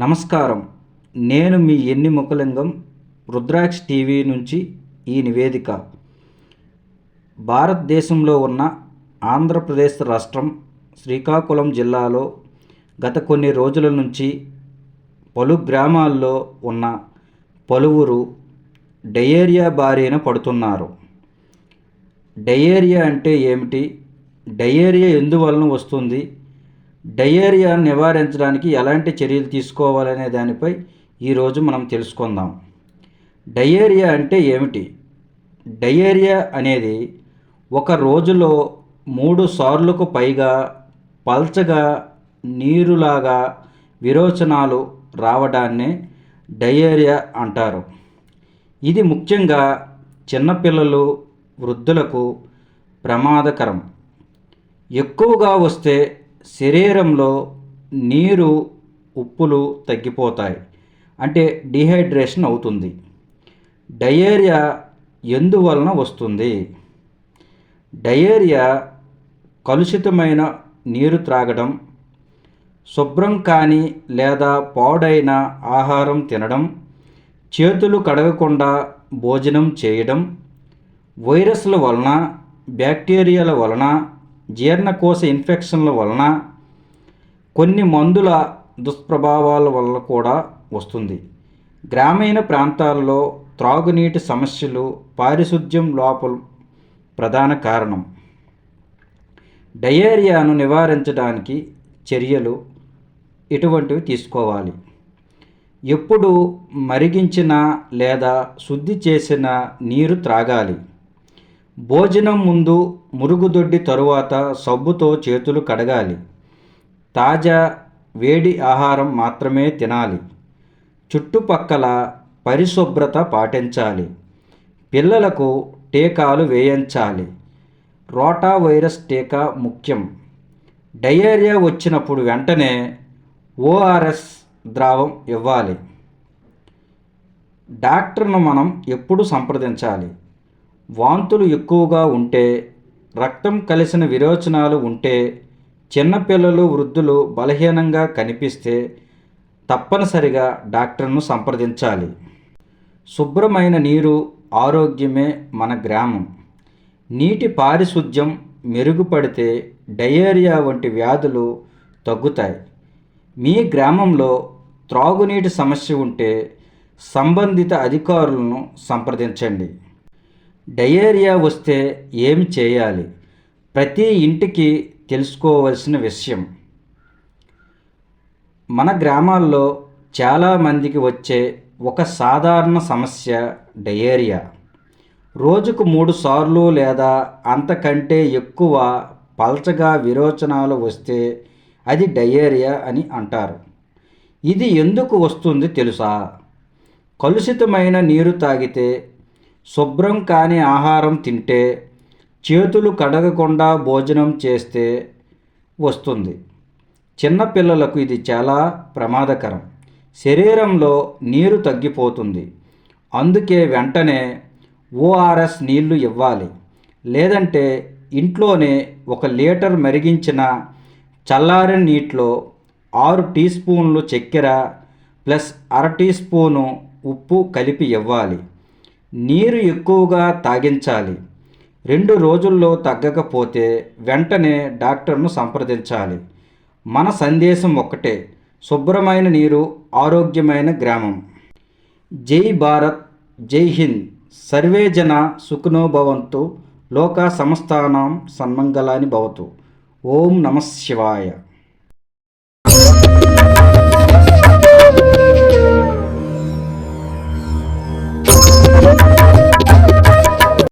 నమస్కారం. నేను మీ ఎన్నిముఖలింగం రుద్రాక్ష టీవీ నుంచి ఈ నివేదిక. భారతదేశంలో ఉన్న ఆంధ్రప్రదేశ్ రాష్ట్రం శ్రీకాకుళం జిల్లాలో గత కొన్ని రోజుల నుంచి పలు గ్రామాల్లో ఉన్న పలువురు డయేరియా బారిన పడుతున్నారు. డయేరియా అంటే ఏమిటి? డయేరియా ఎందువలన వస్తుంది? డయేరియా నివారించడానికి ఎలాంటి చర్యలు తీసుకోవాలనే దానిపై ఈరోజు మనం తెలుసుకుందాం. డయేరియా అంటే ఏమిటి? డయేరియా అనేది ఒక రోజులో 3 సార్లకు పైగా పల్చగా నీరులాగా విరోచనాలు రావడాన్నే డయేరియా అంటారు. ఇది ముఖ్యంగా చిన్నపిల్లలు, వృద్ధులకు ప్రమాదకరం. ఎక్కువగా వస్తే శరీరంలో నీరు ఉప్పులు తగ్గిపోతాయి, అంటే డీహైడ్రేషన్ అవుతుంది. డయేరియా ఎందువలన వస్తుంది? డయేరియా కలుషితమైన నీరు త్రాగడం, శుభ్రం కాని లేదా పాడైన ఆహారం తినడం, చేతులు కడగకుండా భోజనం చేయడం, వైరస్ల వలన, బ్యాక్టీరియాల వలన, జీర్ణకోశ ఇన్ఫెక్షన్ల వలన, కొన్ని మందుల దుష్ప్రభావాల వల్ల కూడా వస్తుంది. గ్రామీణ ప్రాంతాల్లో త్రాగునీటి సమస్యలు, పారిశుద్ధ్యం లోపం ప్రధాన కారణం. డయేరియాను నివారించడానికి చర్యలు ఎటువంటివి తీసుకోవాలి? ఎప్పుడు మరిగించిన లేదా శుద్ధి చేసిన నీరు త్రాగాలి. భోజనం ముందు, మురుగుదొడ్డి తరువాత సబ్బుతో చేతులు కడగాలి. తాజా వేడి ఆహారం మాత్రమే తినాలి. చుట్టుపక్కల పరిశుభ్రత పాటించాలి. పిల్లలకు టీకాలు వేయించాలి. రోటా వైరస్ టీకా ముఖ్యం. డయేరియా వచ్చినప్పుడు వెంటనే ఓఆర్ఎస్ ద్రావం ఇవ్వాలి. డాక్టర్ను మనం ఎప్పుడు సంప్రదించాలి? వాంతులు ఎక్కువగా ఉంటే, రక్తం కలిసిన విరోచనాలు ఉంటే, చిన్నపిల్లలు, వృద్ధులు బలహీనంగా కనిపిస్తే తప్పనిసరిగా డాక్టర్ను సంప్రదించాలి. శుభ్రమైన నీరు ఆరోగ్యమే మన గ్రామం. నీటి పారిశుద్ధ్యం మెరుగుపడితే డయేరియా వంటి వ్యాధులు తగ్గుతాయి. మీ గ్రామంలో త్రాగునీటి సమస్య ఉంటే సంబంధిత అధికారులను సంప్రదించండి. డయేరియా వస్తే ఏమి చేయాలి? ప్రతి ఇంటికి తెలుసుకోవలసిన విషయం. మన గ్రామాల్లో చాలామందికి వచ్చే ఒక సాధారణ సమస్య డయేరియా. రోజుకు 3 సార్లు లేదా అంతకంటే ఎక్కువ పల్చగా విరోచనాలు వస్తే అది డయేరియా అని అంటారు. ఇది ఎందుకు వస్తుంది తెలుసా? కలుషితమైన నీరు తాగితే, శుభ్రం కాని ఆహారం తింటే, చేతులు కడగకుండా భోజనం చేస్తే వస్తుంది. చిన్నపిల్లలకు ఇది చాలా ప్రమాదకరం. శరీరంలో నీరు తగ్గిపోతుంది. అందుకే వెంటనే ఓఆర్ఎస్ నీళ్లు ఇవ్వాలి. లేదంటే ఇంట్లోనే 1 లీటర్ మరిగించిన చల్లారిన నీటిలో 6 టీ స్పూన్లు చక్కెర ప్లస్ అర టీ స్పూను ఉప్పు కలిపి ఇవ్వాలి. నీరు ఎక్కువగా తాగించాలి. 2 రోజుల్లో తగ్గకపోతే వెంటనే డాక్టర్ను సంప్రదించాలి. మన సందేశం ఒక్కటే: శుభ్రమైన నీరు, ఆరోగ్యమైన గ్రామం. జై భారత్, జై హింద్. సర్వే జన సుఖినో భవంతు. లోకా సమస్తానాం సన్మంగళాని భవతు. ఓం నమః శివాయ.